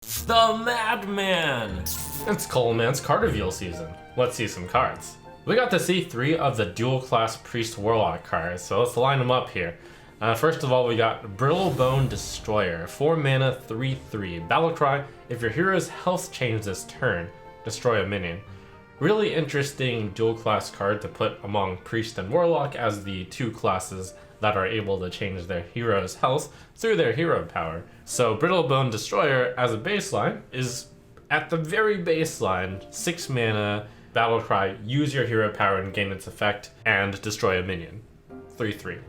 The Madman! It's Scholomance card reveal season. Let's see some cards. We got to see 3 of the dual class Priest Warlock cards, so let's line them up here. First of all, we got Brillo Bone Destroyer, 4 mana, 3/3. Battlecry, if your hero's health changes this turn, destroy a minion. Really interesting dual class card to put among Priest and Warlock as the 2 classes that are able to change their hero's health through their hero power. So Brittle Bone Destroyer as a baseline is at the very baseline, 6 mana, Battlecry, use your hero power and gain its effect, and destroy a minion. 3/3.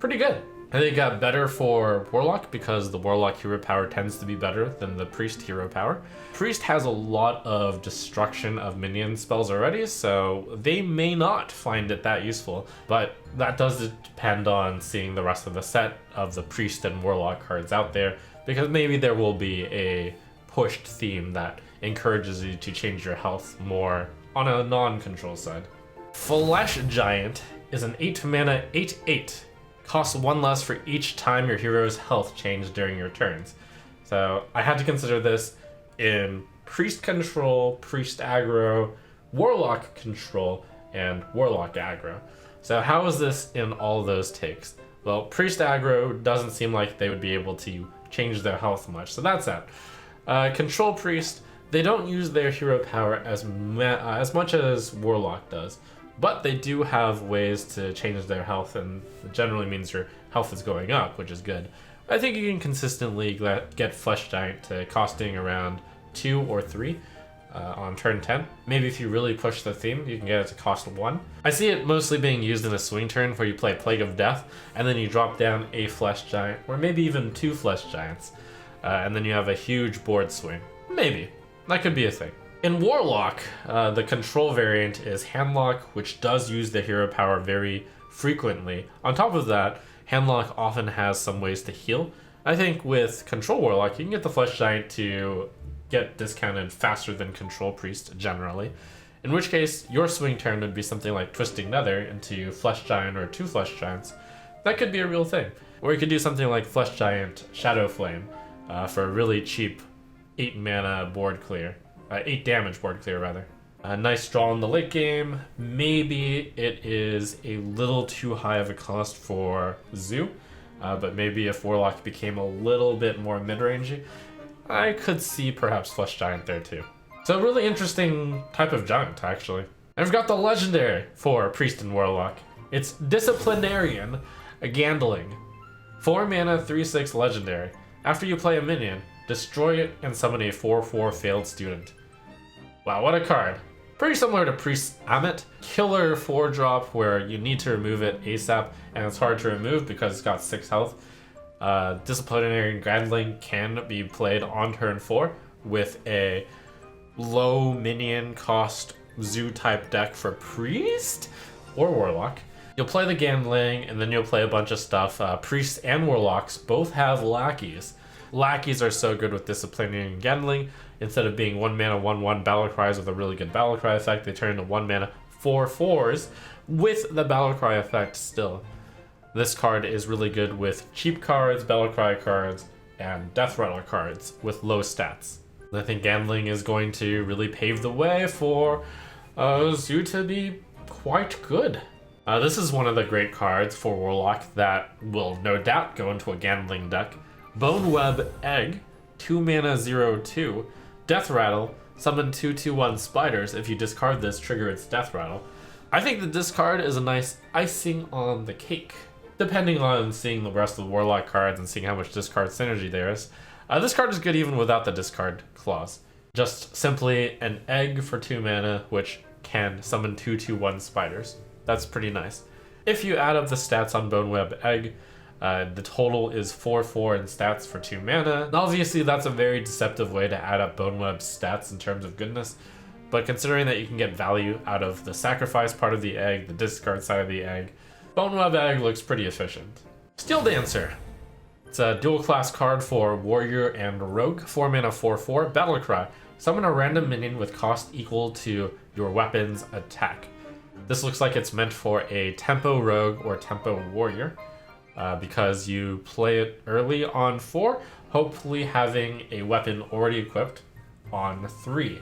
Pretty good. I think it got better for Warlock because the Warlock hero power tends to be better than the Priest hero power. Priest has a lot of destruction of minion spells already, so they may not find it that useful, but that does depend on seeing the rest of the set of the Priest and Warlock cards out there, because maybe there will be a pushed theme that encourages you to change your health more on a non-control side. Flesh Giant is an 8 mana 8/8. Costs 1 less for each time your hero's health changed during your turns. So I had to consider this in Priest control, Priest aggro, Warlock control, and Warlock aggro. So how is this in all those takes? Well, Priest aggro doesn't seem like they would be able to change their health much, so that's that. Control Priest, they don't use their hero power as much as Warlock does. But they do have ways to change their health, and it generally means your health is going up, which is good. I think you can consistently get Flesh Giant to costing around 2 or 3 on turn 10. Maybe if you really push the theme, you can get it to cost 1. I see it mostly being used in a swing turn where you play Plague of Death, and then you drop down a Flesh Giant, or maybe even 2 Flesh Giants, and then you have a huge board swing. Maybe. That could be a thing. In Warlock, the control variant is Handlock, which does use the hero power very frequently. On top of that, Handlock often has some ways to heal. I think with Control Warlock, you can get the Flesh Giant to get discounted faster than Control Priest, generally. In which case, your swing turn would be something like Twisting Nether into Flesh Giant or 2 Flesh Giants. That could be a real thing. Or you could do something like Flesh Giant Shadow Flame for a really cheap 8 mana board clear. 8 damage board clear, rather. A nice draw in the late game. Maybe it is a little too high of a cost for Zoo, but maybe if Warlock became a little bit more mid-rangey, I could see perhaps Flesh Giant there too. So a really interesting type of giant, actually. And we've got the legendary for Priest and Warlock. It's Disciplinarian, a Gandling. 4 mana, 3/6 legendary. After you play a minion, destroy it and summon a 4/4 failed student. Wow, what a card. Pretty similar to Priest Amit. Killer 4-drop where you need to remove it ASAP, and it's hard to remove because it's got 6 health. Disciplinary Gandling can be played on turn 4 with a low minion cost Zoo type deck for Priest or Warlock. You'll play the Gandling, and then you'll play a bunch of stuff. Priests and Warlocks both have lackeys. Lackeys are so good with Disciplinary and Gandling. Instead of being 1 mana 1/1 Battlecries with a really good Battlecry effect, they turn into 1 mana 4/4s with the Battlecry effect still. This card is really good with cheap cards, Battlecry cards, and Death Rattle cards with low stats. I think Gandling is going to really pave the way for Zoo to be quite good. This is one of the great cards for Warlock that will no doubt go into a Gandling deck. Boneweb Egg, 2 mana 0/2. Death Rattle, summon 2/2/1 spiders. If you discard this, trigger its Death Rattle. I think that this card is a nice icing on the cake, depending on seeing the rest of the Warlock cards and seeing how much discard synergy there is. This card is good even without the discard clause. Just simply an egg for 2 mana, which can summon 2/2/1 spiders. That's pretty nice. If you add up the stats on Boneweb Egg, the total is 4/4 in stats for 2 mana. And obviously, that's a very deceptive way to add up Boneweb's stats in terms of goodness. But considering that you can get value out of the sacrifice part of the egg, the discard side of the egg, Boneweb Egg looks pretty efficient. Steel Dancer. It's a dual class card for Warrior and Rogue. 4 mana 4/4. Battlecry. Summon a random minion with cost equal to your weapon's attack. This looks like it's meant for a Tempo Rogue or Tempo Warrior. Because you play it early on 4, hopefully having a weapon already equipped on 3.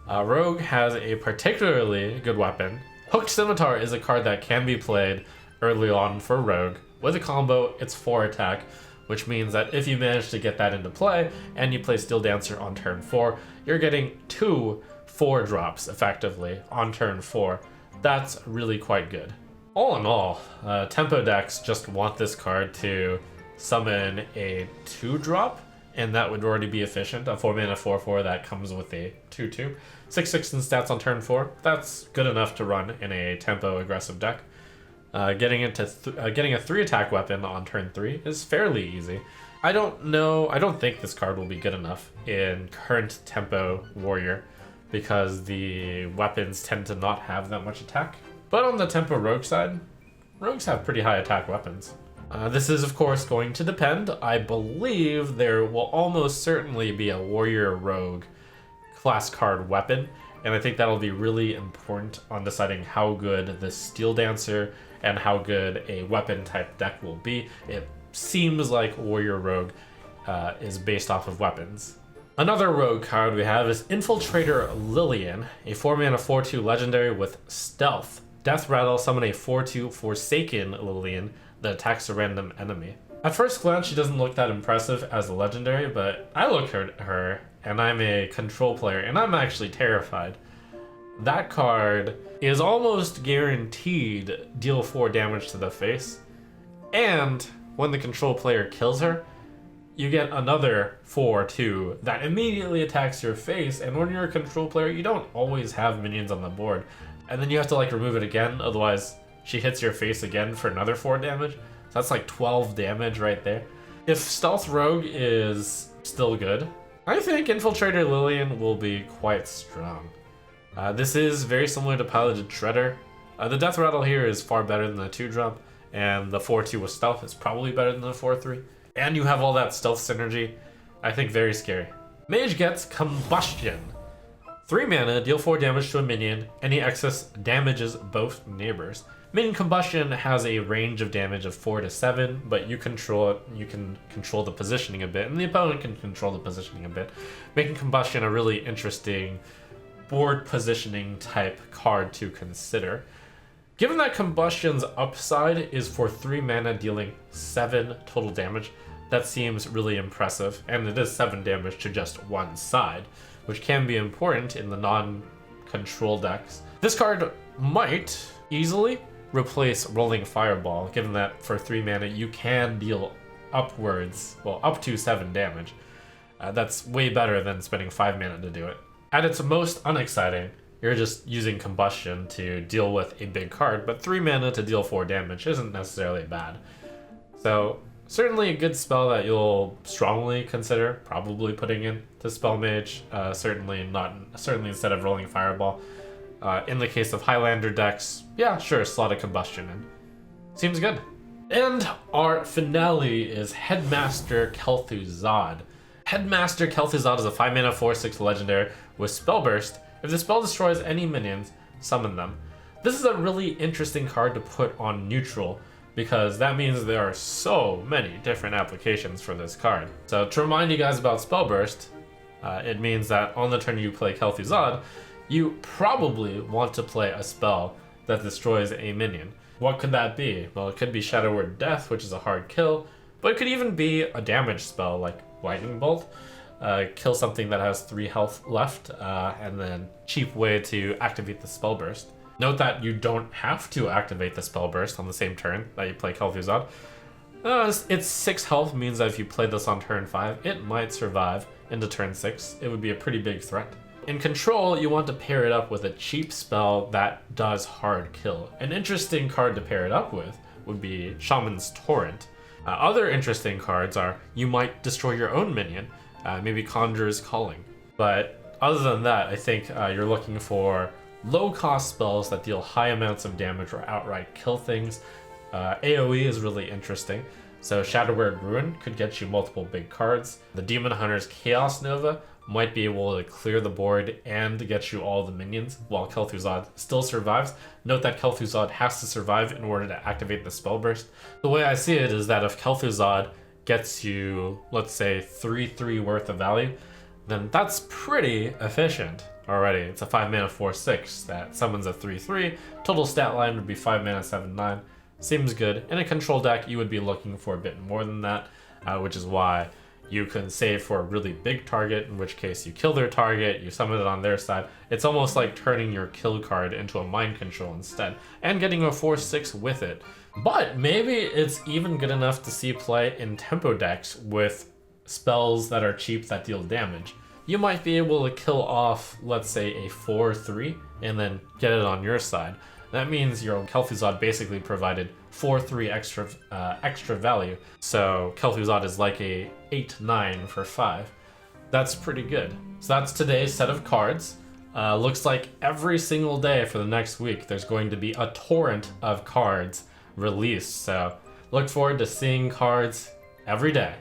Rogue has a particularly good weapon. Hooked Scimitar is a card that can be played early on for Rogue. With a combo, it's 4 attack, which means that if you manage to get that into play and you play Steel Dancer on turn 4, you're getting 2 4-drops effectively on turn 4. That's really quite good. All in all, tempo decks just want this card to summon a 2-drop, and that would already be efficient. A 4-mana 4/4 that comes with a 2/2. 6/6 in stats on turn 4. That's good enough to run in a tempo aggressive deck. Getting a 3-attack weapon on turn 3 is fairly easy. I don't think this card will be good enough in current tempo warrior because the weapons tend to not have that much attack. But on the tempo rogue side, rogues have pretty high attack weapons. This is of course going to depend. I believe there will almost certainly be a warrior rogue class card weapon, and I think that'll be really important on deciding how good the Steel Dancer and how good a weapon type deck will be. It seems like warrior rogue is based off of weapons. Another rogue card we have is Infiltrator Lillian, a 4-mana 4/2 legendary with stealth. Death Rattle, summon a 4/2 Forsaken Lillian that attacks a random enemy. At first glance, she doesn't look that impressive as a legendary, but I look at her and I'm a control player and I'm actually terrified. That card is almost guaranteed deal 4 damage to the face, and when the control player kills her, you get another 4/2 that immediately attacks your face, and when you're a control player, you don't always have minions on the board. And then you have to like remove it again, otherwise she hits your face again for another 4 damage. So that's like 12 damage right there. If Stealth Rogue is still good, I think Infiltrator Lillian will be quite strong. This is very similar to Piloted Shredder. The Death Rattle here is far better than the 2-drop, and the 4/2 with Stealth is probably better than the 4/3. And you have all that stealth synergy. I think very scary. Mage gets Combustion. 3 mana, deal 4 damage to a minion. Any excess damages both neighbors. Minion Combustion has a range of damage of 4 to 7, but you control it. You can control the positioning a bit, and the opponent can control the positioning a bit, making Combustion a really interesting board positioning type card to consider. Given that Combustion's upside is for 3 mana dealing 7 total damage, that seems really impressive, and it is 7 damage to just one side, which can be important in the non-control decks. This card might easily replace Rolling Fireball, given that for 3 mana you can deal upwards, well, up to 7 damage. That's way better than spending 5 mana to do it. At its most unexciting, you're just using Combustion to deal with a big card, but 3 mana to deal 4 damage isn't necessarily bad. So, certainly a good spell that you'll strongly consider probably putting into Spell Mage, certainly instead of Rolling Fireball. In the case of Highlander decks, yeah, sure, slot a Combustion in. Seems good. And our finale is Headmaster KEL'THUZAD. Headmaster KEL'THUZAD is a 5-mana 4/6 legendary with Spell Burst. If the spell destroys any minions, summon them. This is a really interesting card to put on neutral, because that means there are so many different applications for this card. So to remind you guys about Spell Burst, it means that on the turn you play KEL'THUZAD, you probably want to play a spell that destroys a minion. What could that be? Well, it could be Shadow Word Death, which is a hard kill, but it could even be a damage spell like Lightning Bolt. Kill something that has 3 health left, and then cheap way to activate the Spell Burst. Note that you don't have to activate the Spell Burst on the same turn that you play KEL'THUZAD. Its 6 health means that if you play this on turn 5, it might survive into turn 6. It would be a pretty big threat. In control, you want to pair it up with a cheap spell that does hard kill. An interesting card to pair it up with would be Shaman's Torrent. Other interesting cards are you might destroy your own minion, maybe Conjurer's Calling. But other than that, I think you're looking for low-cost spells that deal high amounts of damage or outright kill things. AoE is really interesting. So Shadow Word Ruin could get you multiple big cards. The Demon Hunter's Chaos Nova might be able to clear the board and get you all the minions while KEL'THUZAD still survives. Note that KEL'THUZAD has to survive in order to activate the Spell Burst. The way I see it is that if KEL'THUZAD gets you, let's say, 3/3 worth of value, then that's pretty efficient already. It's a 5 mana 4/6 that summons a 3/3. Total stat line would be 5 mana 7/9. Seems good. In a control deck, you would be looking for a bit more than that, which is why you can save for a really big target, in which case you kill their target, you summon it on their side. It's almost like turning your kill card into a mind control instead, and getting a 4/6 with it. But maybe it's even good enough to see play in tempo decks with spells that are cheap that deal damage. You might be able to kill off, let's say, a 4/3 and then get it on your side. That means your KEL'THUZAD basically provided 4/3 extra value. So KEL'THUZAD is like a 8/9 for 5. That's pretty good. So that's today's set of cards. Looks like every single day for the next week there's going to be a torrent of cards released. So look forward to seeing cards every day.